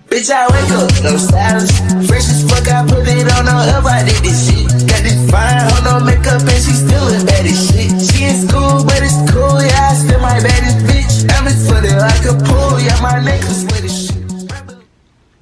Bitch, I wake up, no stylish. Fresh as fuck, I put it on her, I did this shit. Got this fine, hold no makeup, and she still as bad as shit. She in school, but it's cool, yeah, I still my baddest bitch. I'm as funny like a pool, yeah, my necklace with this shit.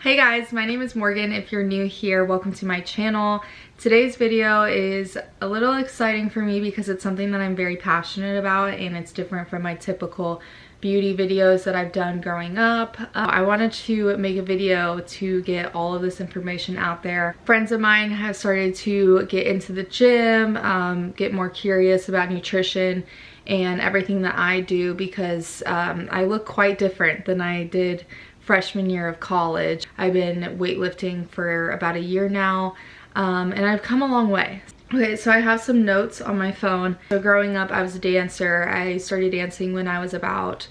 Hey guys, my name is Morgan. If you're new here, welcome to my channel. Today's video is a little exciting for me because it's something that I'm very passionate about and it's different from my typical beauty videos that I've done growing up. I wanted to make a video to get all of this information out there. Friends of mine have started to get into the gym, get more curious about nutrition and everything that I do because I look quite different than I did freshman year of college. I've been weightlifting for about a year now, and I've come a long way. Okay, so I have some notes on my phone. So growing up, I was a dancer. I started dancing when I was about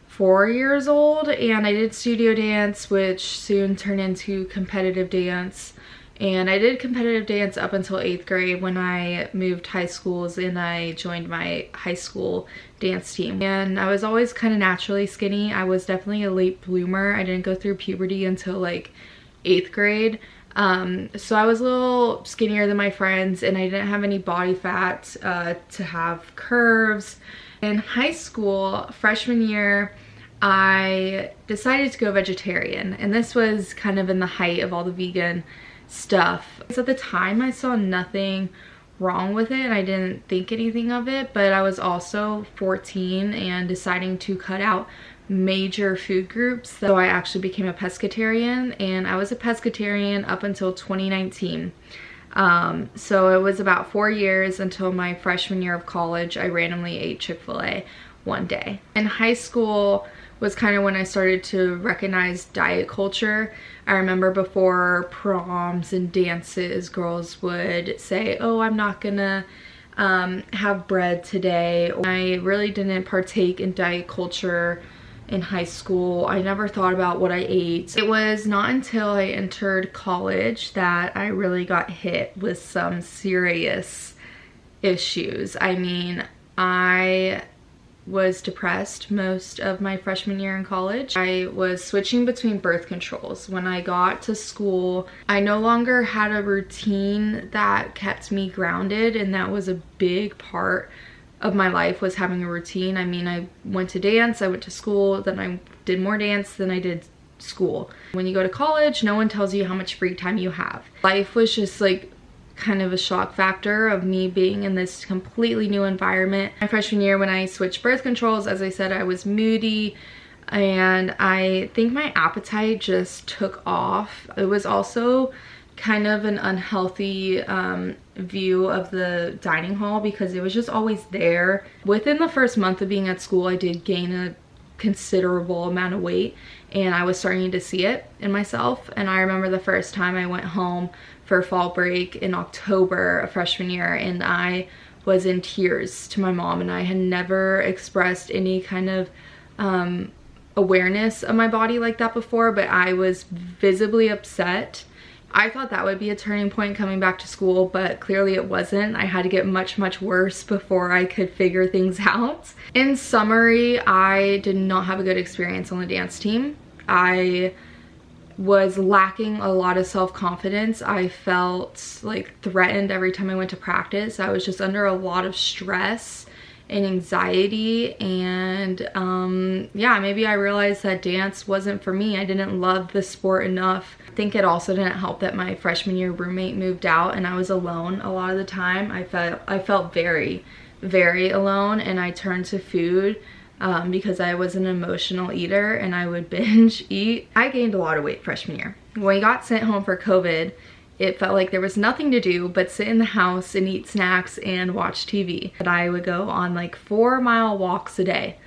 4 years old, and I did studio dance, which soon turned into competitive dance. And I did competitive dance up until 8th grade when I moved high schools and I joined my high school dance team. And I was always kind of naturally skinny. I was definitely a late bloomer. I didn't go through puberty until like 8th grade. So I was a little skinnier than my friends and I didn't have any body fat to have curves. In high school, freshman year, I decided to go vegetarian. And this was kind of in the height of all the vegan stuff. So at the time I saw nothing wrong with it and I didn't think anything of it, but I was also 14 and deciding to cut out major food groups. So I actually became a pescatarian, and I was a pescatarian up until 2019. So it was about 4 years until my freshman year of college. I randomly ate Chick-fil-A one day. In high school was kind of when I started to recognize diet culture. I remember before proms and dances, girls would say, oh, I'm not gonna have bread today. I really didn't partake in diet culture in high school. I never thought about what I ate. It was not until I entered college that I really got hit with some serious issues. I mean, I was depressed most of my freshman year in college. I was switching between birth controls. When I got to school, I no longer had a routine that kept me grounded, and that was a big part of my life, was having a routine. I mean, I went to dance, I went to school, then I did more dance than I did school. When you go to college, no one tells you how much free time you have. Life was just like kind of a shock factor of me being in this completely new environment. My freshman year when I switched birth controls, as I said, I was moody and I think my appetite just took off. It was also kind of an unhealthy view of the dining hall because it was just always there. Within the first month of being at school, I did gain a considerable amount of weight and I was starting to see it in myself. And I remember the first time I went home for fall break in October of freshman year and I was in tears to my mom, and I had never expressed any kind of awareness of my body like that before, but I was visibly upset. I thought that would be a turning point coming back to school, but clearly it wasn't. I had to get much, much worse before I could figure things out. In summary, I did not have a good experience on the dance team. I was lacking a lot of self-confidence. I felt like threatened every time I went to practice. I was just under a lot of stress and anxiety, and yeah, maybe I realized that dance wasn't for me. I didn't love the sport enough. I think it also didn't help that my freshman year roommate moved out and I was alone a lot of the time. I felt very, very alone, and I turned to food because I was an emotional eater and I would binge eat. I gained a lot of weight freshman year. When I got sent home for COVID, it felt like there was nothing to do but sit in the house and eat snacks and watch TV. And I would go on like 4-mile walks a day.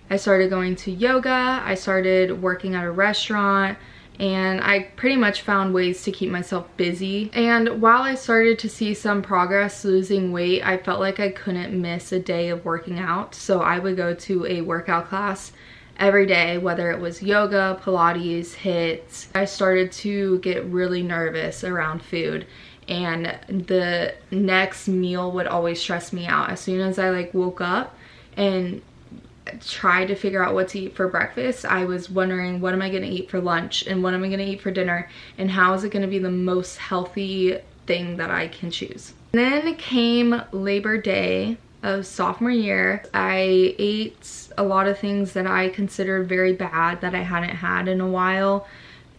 I started going to yoga, I started working at a restaurant, and I pretty much found ways to keep myself busy. And while I started to see some progress losing weight, I felt like I couldn't miss a day of working out. So I would go to a workout class every day, whether it was yoga, Pilates, HIIT. I started to get really nervous around food, and the next meal would always stress me out. As soon as I like woke up and tried to figure out what to eat for breakfast, I was wondering, what am I going to eat for lunch and what am I going to eat for dinner, and how is it going to be the most healthy thing that I can choose. And then came Labor Day of sophomore year. I ate a lot of things that I considered very bad that I hadn't had in a while,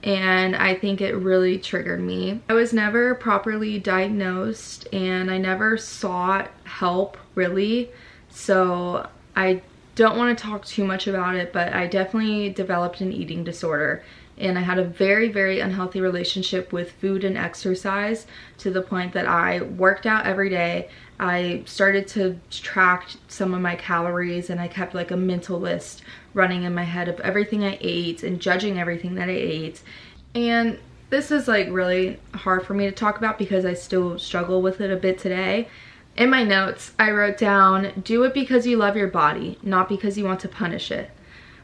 and I think it really triggered me. I was never properly diagnosed and I never sought help really, so I don't want to talk too much about it, but I definitely developed an eating disorder, and I had a very, very unhealthy relationship with food and exercise, to the point that I worked out every day. I started to track some of my calories, and I kept like a mental list running in my head of everything I ate and judging everything that I ate. And this is like really hard for me to talk about because I still struggle with it a bit today. In my notes, I wrote down, do it because you love your body, not because you want to punish it.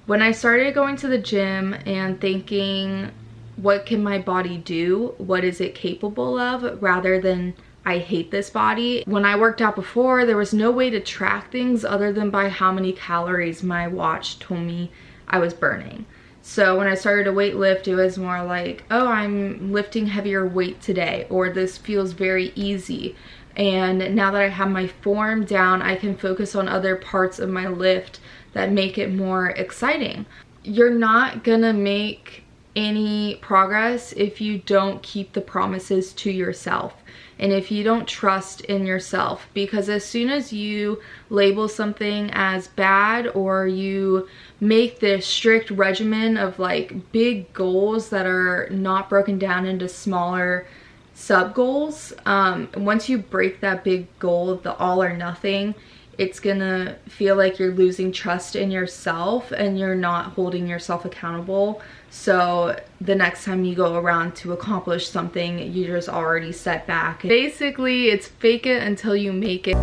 When I started going to the gym and thinking, what can my body do? What is it capable of? Rather than, I hate this body. When I worked out before, there was no way to track things other than by how many calories my watch told me I was burning. So when I started to weight lift, it was more like, oh, I'm lifting heavier weight today, or this feels very easy. And now that I have my form down, I can focus on other parts of my lift that make it more exciting. You're not gonna make any progress if you don't keep the promises to yourself, and if you don't trust in yourself, because as soon as you label something as bad, or you make this strict regimen of like big goals that are not broken down into smaller sub goals, once you break that big goal of the all or nothing, it's gonna feel like you're losing trust in yourself and you're not holding yourself accountable. So the next time you go around to accomplish something, you're just already set back. Basically, it's fake it until you make it.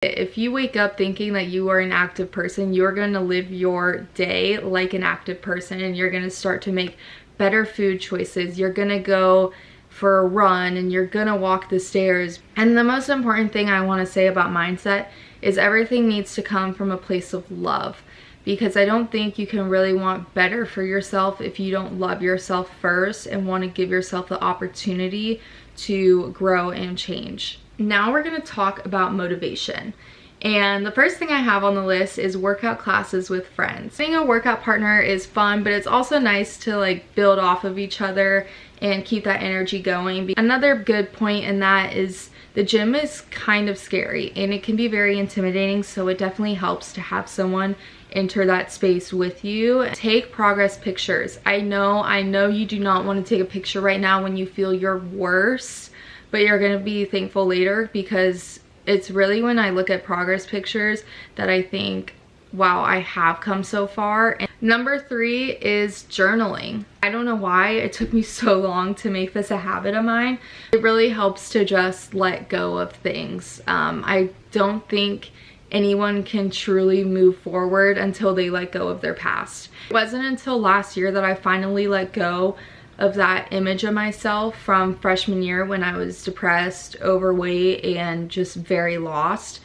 If you wake up thinking that you are an active person, you're gonna live your day like an active person, and you're gonna start to make better food choices. You're gonna go for a run and you're gonna walk the stairs. And the most important thing I want to say about mindset is everything needs to come from a place of love, because I don't think you can really want better for yourself if you don't love yourself first and want to give yourself the opportunity to grow and change. Now we're going to talk about motivation. And the first thing I have on the list is workout classes with friends. Being a workout partner is fun, but it's also nice to like build off of each other and keep that energy going. Another good point in that is the gym is kind of scary and it can be very intimidating, so it definitely helps to have someone enter that space with you. Take progress pictures. I know you do not want to take a picture right now when you feel your worst, but you're going to be thankful later, because it's really when I look at progress pictures that I think, wow, I have come so far. And number 3 is journaling. I don't know why it took me so long to make this a habit of mine. It really helps to just let go of things. I don't think anyone can truly move forward until they let go of their past. It wasn't until last year that I finally let go of that image of myself from freshman year, when I was depressed, overweight, and just very lost.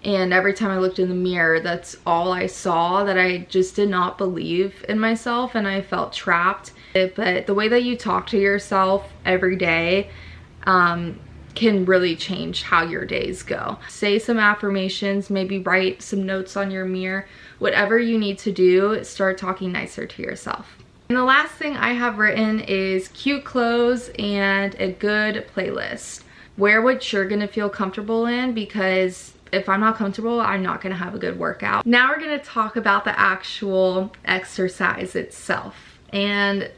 And every time I looked in the mirror, that's all I saw, that I just did not believe in myself and I felt trapped. But the way that you talk to yourself every day can really change how your days go. Say some affirmations, maybe write some notes on your mirror. Whatever you need to do, start talking nicer to yourself. And the last thing I have written is cute clothes and a good playlist. Wear what you're gonna feel comfortable in, because if I'm not comfortable, I'm not gonna have a good workout. Now we're gonna talk about the actual exercise itself. And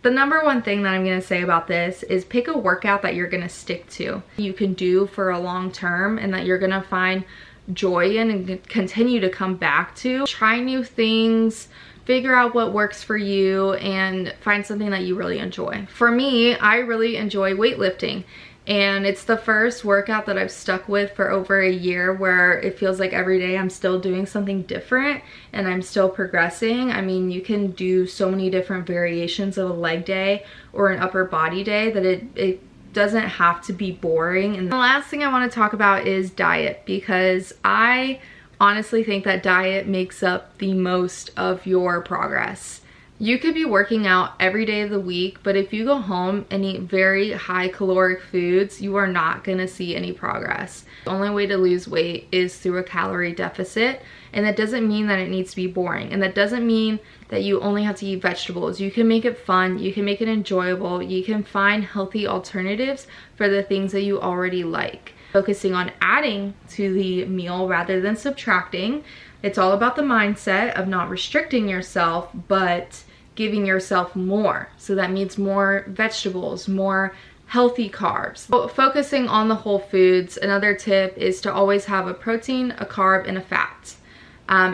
the number one thing that I'm gonna say about this is pick a workout that you're gonna stick to. You can do for a long term and that you're gonna find joy in and continue to come back to. Try new things, figure out what works for you, and find something that you really enjoy. For me, I really enjoy weightlifting. And it's the first workout that I've stuck with for over a year, where it feels like every day I'm still doing something different and I'm still progressing. I mean, you can do so many different variations of a leg day or an upper body day that it doesn't have to be boring. And the last thing I want to talk about is diet, because I honestly think that diet makes up the most of your progress. You could be working out every day of the week, but if you go home and eat very high caloric foods, you are not gonna see any progress. The only way to lose weight is through a calorie deficit, and that doesn't mean that it needs to be boring, and that doesn't mean that you only have to eat vegetables. You can make it fun, you can make it enjoyable, you can find healthy alternatives for the things that you already like. Focusing on adding to the meal rather than subtracting. It's all about the mindset of not restricting yourself, but giving yourself more. So that means more vegetables, more healthy carbs. Focusing on the whole foods, another tip is to always have a protein, a carb, and a fat.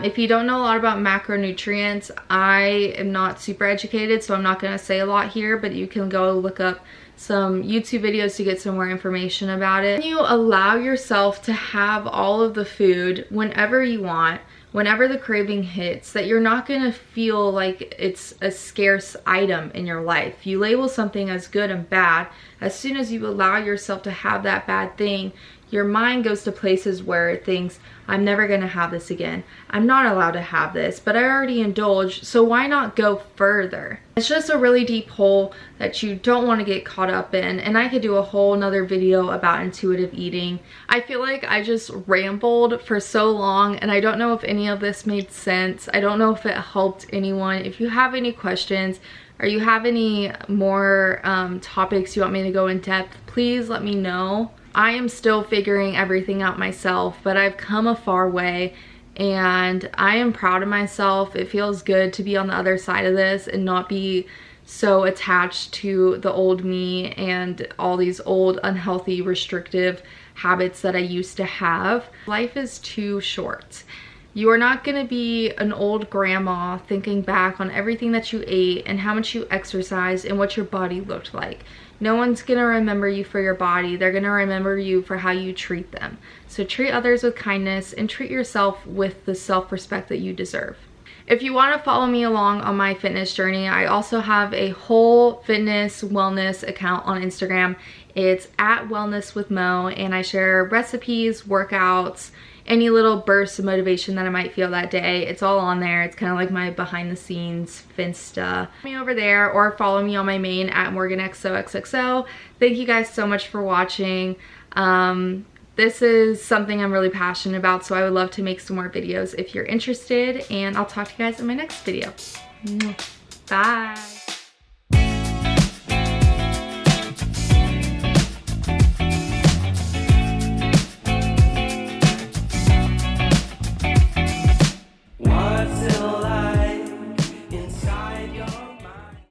If you don't know a lot about macronutrients, I am not super educated, so I'm not going to say a lot here, but you can go look up some YouTube videos to get some more information about it. You allow yourself to have all of the food whenever you want, whenever the craving hits, that you're not gonna feel like it's a scarce item in your life. You label something as good and bad. As soon as you allow yourself to have that bad thing, your mind goes to places where it thinks, I'm never gonna have this again. I'm not allowed to have this, but I already indulged, so why not go further? It's just a really deep hole that you don't want to get caught up in, and I could do a whole nother video about intuitive eating. I feel like I just rambled for so long, and I don't know if any of this made sense. I don't know if it helped anyone. If you have any questions, or you have any more topics you want me to go in depth, please let me know. I am still figuring everything out myself, but I've come a far way, and I am proud of myself. It feels good to be on the other side of this and not be so attached to the old me and all these old unhealthy restrictive habits that I used to have. Life is too short. You are not going to be an old grandma thinking back on everything that you ate and how much you exercised and what your body looked like. No one's going to remember you for your body. They're going to remember you for how you treat them. So treat others with kindness and treat yourself with the self-respect that you deserve. If you want to follow me along on my fitness journey, I also have a whole fitness wellness account on Instagram. It's at wellnesswmo, and I share recipes, workouts, any little bursts of motivation that I might feel that day. It's all on there. It's kind of like my behind the scenes Finsta. Follow me over there or follow me on my main at morganxoxxo. Thank you guys so much for watching. This is something I'm really passionate about, so I would love to make some more videos if you're interested, and I'll talk to you guys in my next video. Bye.